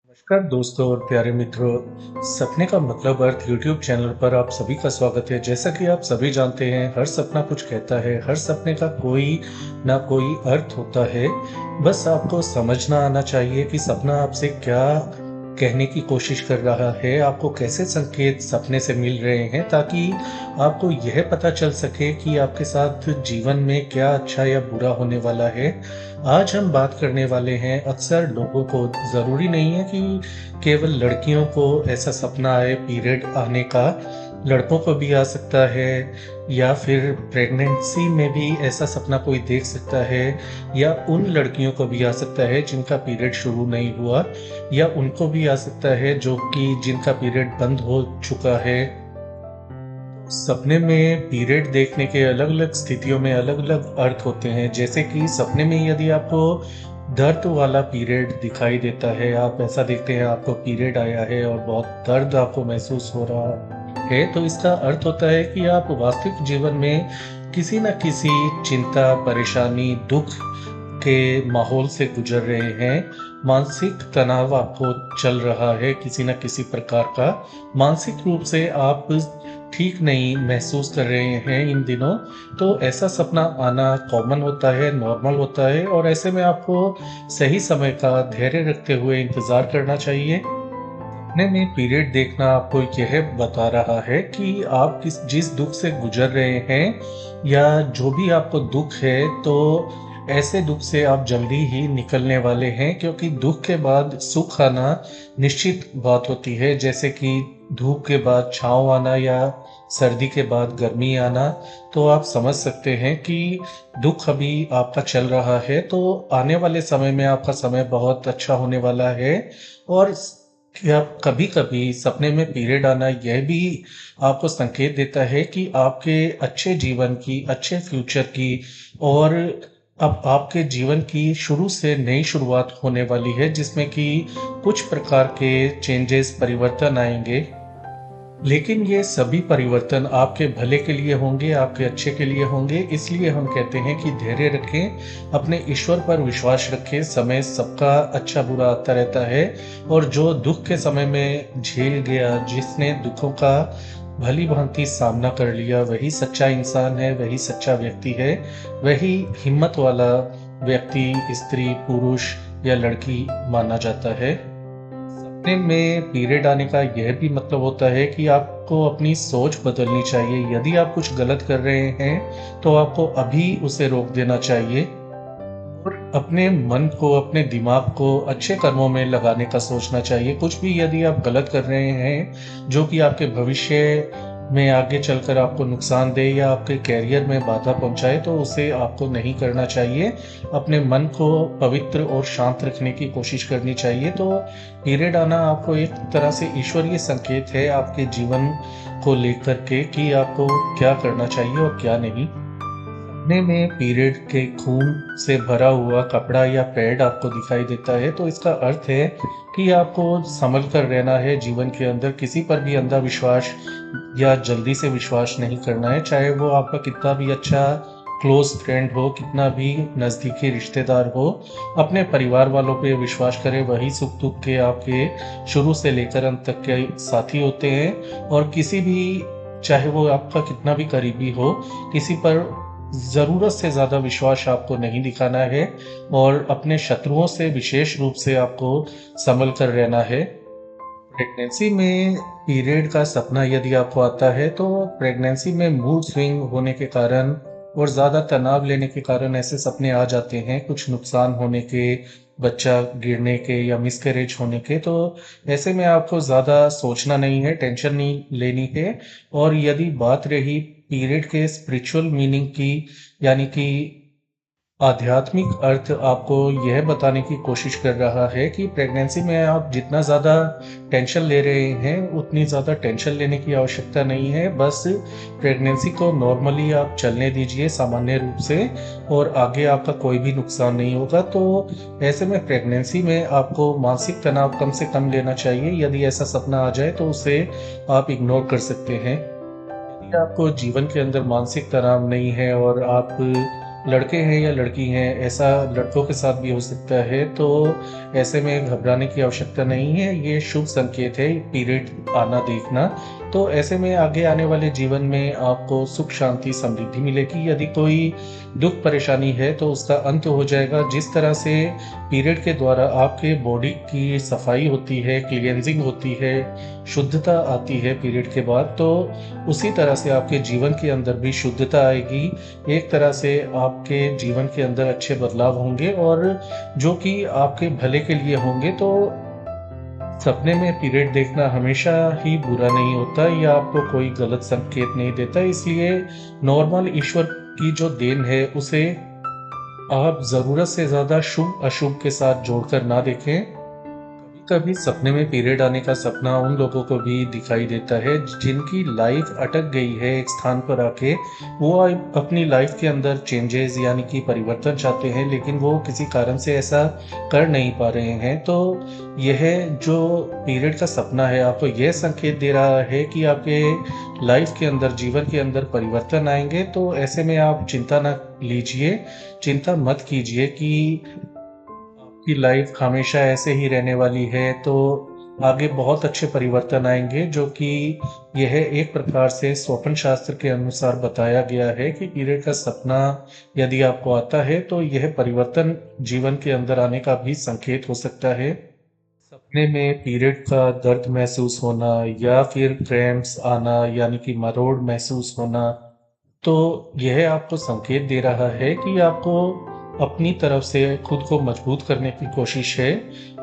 नमस्कार दोस्तों और प्यारे मित्रों। सपने का मतलब अर्थ यूट्यूब चैनल पर आप सभी का स्वागत है। जैसा कि आप सभी जानते हैं, हर सपना कुछ कहता है, हर सपने का कोई ना कोई अर्थ होता है। बस आपको समझना आना चाहिए कि सपना आपसे क्या कहने की कोशिश कर रहा है, आपको कैसे संकेत सपने से मिल रहे हैं, ताकि आपको यह पता चल सके कि आपके साथ जीवन में क्या अच्छा या बुरा होने वाला है। आज हम बात करने वाले हैं, अक्सर लोगों को, ज़रूरी नहीं है कि केवल लड़कियों को ऐसा सपना आए पीरियड आने का, लड़कों को भी आ सकता है, या फिर प्रेगनेंसी में भी ऐसा सपना कोई देख सकता है, या उन लड़कियों को भी आ सकता है जिनका पीरियड शुरू नहीं हुआ, या उनको भी आ सकता है जो कि जिनका पीरियड बंद हो चुका है। सपने में पीरियड देखने के अलग-अलग स्थितियों में अलग-अलग अर्थ होते हैं। जैसे कि सपने में यदि आपको दर्द वाला पीरियड दिखाई देता है, आप ऐसा देखते हैं आपको पीरियड आया है और बहुत दर्द आपको महसूस हो रहा है, तो इसका अर्थ होता है कि आप वास्तविक जीवन में किसी न किसी चिंता, परेशानी, दुःख के माहौल से गुजर रहे हैं। मानसिक तनाव आपको चल रहा है किसी न किसी प्रकार का। मानसिक रूप से आप ठीक नहीं महसूस कर रहे हैं इन दिनों, तो ऐसा सपना आना कॉमन होता है, नॉर्मल होता है, और ऐसे में आपको सही समय का धैर्य रखते हुए इंतज़ार करना चाहिए। सपने में पीरियड देखना आपको यह बता रहा है कि आप जिस दुःख से गुज़र रहे हैं, या जो भी आपको दुःख है, तो ऐसे दुःख से आप जल्दी ही निकलने वाले हैं, क्योंकि दुःख के बाद सुख आना निश्चित बात होती है। जैसे कि धूप के बाद छाँव आना या सर्दी के बाद गर्मी आना, तो आप समझ सकते हैं कि दुःख अभी आपका चल रहा है, तो आने वाले समय में आपका समय बहुत अच्छा होने वाला है। और क्या कभी-कभी सपने में पीरियड आना यह भी आपको संकेत देता है कि आपके अच्छे जीवन की, अच्छे फ्यूचर की, और अब आपके जीवन की शुरू से नई शुरुआत होने वाली है, जिसमें कि कुछ प्रकार के चेंजेस, परिवर्तन आएँगे। लेकिन ये सभी परिवर्तन आपके भले के लिए होंगे, आपके अच्छे के लिए होंगे। इसलिए हम कहते हैं कि धैर्य रखें, अपने ईश्वर पर विश्वास रखें। समय सबका अच्छा-बुरा आता रहता है, और जो दुःख के समय में झेल गया, जिसने दुखों का भली-भाँति सामना कर लिया, वही सच्चा इंसान है, वही सच्चा व्यक्ति है, वही हिम्मत वाला व्यक्ति, स्त्री, पुरुष या लड़की माना जाता है। सपने में पीरियड आने का यह भी मतलब होता है कि आपको अपनी सोच बदलनी चाहिए। यदि आप कुछ गलत कर रहे हैं, तो आपको अभी उसे रोक देना चाहिए, और अपने मन को, अपने दिमाग को अच्छे कर्मों में लगाने का सोचना चाहिए। कुछ भी यदि आप गलत कर रहे हैं, जो कि आपके भविष्य में आगे चलकर आपको नुकसान दे या आपके करियर में बाधा पहुँचाए, तो उसे आपको नहीं करना चाहिए। अपने मन को पवित्र और शांत रखने की कोशिश करनी चाहिए। तो पीरियड आना आपको एक तरह से ईश्वरीय संकेत है आपके जीवन को लेकर के, कि आपको क्या करना चाहिए और क्या नहीं। सपने में पीरियड के खून से भरा हुआ कपड़ा या पैड आपको दिखाई देता है, तो इसका अर्थ है कि आपको संभल कर रहना है जीवन के अंदर। किसी पर भी अंधा विश्वास या जल्दी से विश्वास नहीं करना है, चाहे वो आपका कितना भी अच्छा क्लोज फ्रेंड हो, कितना भी नज़दीकी रिश्तेदार हो। अपने परिवार वालों पे विश्वास करें, वही सुख दुख के आपके शुरू से लेकर अंत तक के साथी होते हैं। और किसी भी, चाहे वो आपका कितना भी करीबी हो, किसी पर ज़रूरत से ज़्यादा विश्वास आपको नहीं दिखाना है, और अपने शत्रुओं से विशेष रूप से आपको संभल कर रहना है। प्रेगनेंसी में पीरियड का सपना यदि आपको आता है, तो प्रेगनेंसी में मूड स्विंग होने के कारण और ज़्यादा तनाव लेने के कारण ऐसे सपने आ जाते हैं, कुछ नुकसान होने के, बच्चा गिरने के या मिसकैरेज होने के। तो ऐसे में आपको ज़्यादा सोचना नहीं है, टेंशन नहीं लेनी है। और यदि बात रही पीरियड के स्पिरिचुअल मीनिंग की, यानी कि आध्यात्मिक अर्थ, आपको यह बताने की कोशिश कर रहा है कि प्रेगनेंसी में आप जितना ज़्यादा टेंशन ले रहे हैं, उतनी ज़्यादा टेंशन लेने की आवश्यकता नहीं है। बस प्रेगनेंसी को नॉर्मली आप चलने दीजिए सामान्य रूप से, और आगे आपका कोई भी नुकसान नहीं होगा। तो ऐसे में प्रेगनेंसी में आपको मानसिक तनाव कम से कम लेना चाहिए। यदि ऐसा सपना आ जाए, तो उसे आप इग्नोर कर सकते हैं। यदि आपको जीवन के अंदर मानसिक तनाव नहीं है, और आप लड़के हैं या लड़की हैं, ऐसा लड़कों के साथ भी हो सकता है, तो ऐसे में घबराने की आवश्यकता नहीं है। ये शुभ संकेत है पीरियड आना देखना। तो ऐसे में आगे आने वाले जीवन में आपको सुख शांति समृद्धि मिलेगी। यदि कोई दुख परेशानी है तो उसका अंत हो जाएगा। जिस तरह से पीरियड के द्वारा आपके बॉडी की सफाई होती है, क्लींजिंग होती है, शुद्धता आती है पीरियड के बाद, तो उसी तरह से आपके जीवन के अंदर भी शुद्धता आएगी। एक तरह से आपके जीवन के अंदर अच्छे बदलाव होंगे और जो कि आपके भले के लिए होंगे। तो सपने में पीरियड देखना हमेशा ही बुरा नहीं होता या आपको कोई गलत संकेत नहीं देता। इसलिए नॉर्मल ईश्वर की जो देन है उसे आप ज़रूरत से ज़्यादा शुभ अशुभ के साथ जोड़कर ना देखें। कभी सपने में पीरियड आने का सपना उन लोगों को भी दिखाई देता है जिनकी लाइफ अटक गई है एक स्थान पर आके। वो अपनी लाइफ के अंदर चेंजेस यानी कि परिवर्तन चाहते हैं, लेकिन वो किसी कारण से ऐसा कर नहीं पा रहे हैं। तो यह जो पीरियड का सपना है आपको यह संकेत दे रहा है कि आपके लाइफ के अंदर, जीवन के अंदर परिवर्तन आएंगे। तो ऐसे में आप चिंता ना लीजिए, चिंता मत कीजिए कि की लाइफ हमेशा ऐसे ही रहने वाली है। तो आगे बहुत अच्छे परिवर्तन आएंगे, जो कि यह एक प्रकार से स्वप्न शास्त्र के अनुसार बताया गया है कि पीरियड का सपना यदि आपको आता है तो यह परिवर्तन जीवन के अंदर आने का भी संकेत हो सकता है। सपने में पीरियड का दर्द महसूस होना या फिर क्रैम्प्स आना यानी कि मरोड़ महसूस होना, तो यह आपको संकेत दे रहा है कि आपको अपनी तरफ से खुद को मजबूत करने की कोशिश है।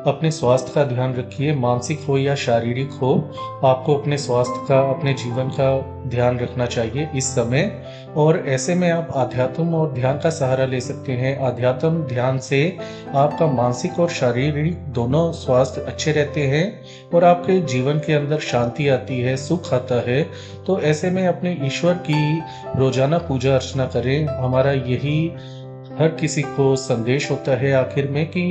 अपने स्वास्थ्य का ध्यान रखिए, मानसिक हो या शारीरिक हो, आपको अपने स्वास्थ्य का, अपने जीवन का ध्यान रखना चाहिए इस समय। और ऐसे में आप आध्यात्म और ध्यान का सहारा ले सकते हैं। आध्यात्म ध्यान से आपका मानसिक और शारीरिक दोनों स्वास्थ्य अच्छे रहते हैं और आपके जीवन के अंदर शांति आती है, सुख आता है। तो ऐसे में अपने ईश्वर की रोजाना पूजा अर्चना करें। हमारा यही हर किसी को संदेश होता है आखिर में कि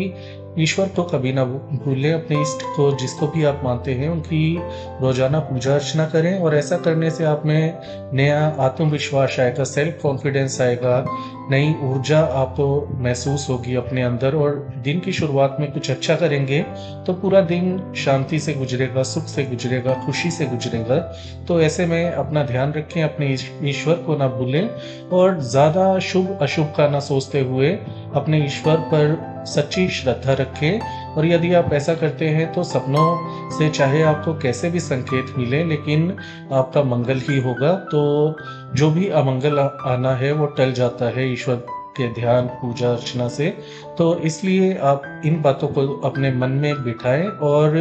ईश्वर को कभी ना भूलें। अपने इष्ट को, जिसको भी आप मानते हैं, उनकी रोजाना पूजा अर्चना करें। और ऐसा करने से आप में नया आत्मविश्वास आएगा, सेल्फ कॉन्फिडेंस आएगा, नई ऊर्जा आपको महसूस होगी अपने अंदर। और दिन की शुरुआत में कुछ अच्छा करेंगे तो पूरा दिन शांति से गुजरेगा, सुख से गुजरेगा, खुशी से गुजरेगा। तो ऐसे में अपना ध्यान रखें, अपने ईश्वर को ना भूलें और ज़्यादा शुभ अशुभ का ना सोचते हुए अपने ईश्वर पर सच्ची श्रद्धा रखें। और यदि आप ऐसा करते हैं तो सपनों से चाहे आपको कैसे भी संकेत मिले, लेकिन आपका मंगल ही होगा। तो जो भी अमंगल आना है वो टल जाता है ईश्वर के ध्यान, पूजा अर्चना से। तो इसलिए आप इन बातों को अपने मन में बिठाएं और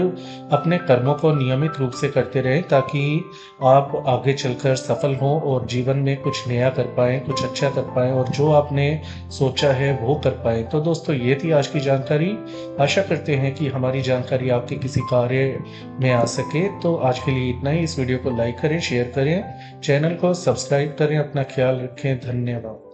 अपने कर्मों को नियमित रूप से करते रहें, ताकि आप आगे चलकर सफल हों और जीवन में कुछ नया कर पाएं, कुछ अच्छा कर पाएं और जो आपने सोचा है वो कर पाएं। तो दोस्तों, ये थी आज की जानकारी। आशा करते हैं कि हमारी जानकारी आपके किसी कार्य में आ सके। तो आज के लिए इतना ही। इस वीडियो को लाइक करें, शेयर करें, चैनल को सब्सक्राइब करें। अपना ख्याल रखें। धन्यवाद।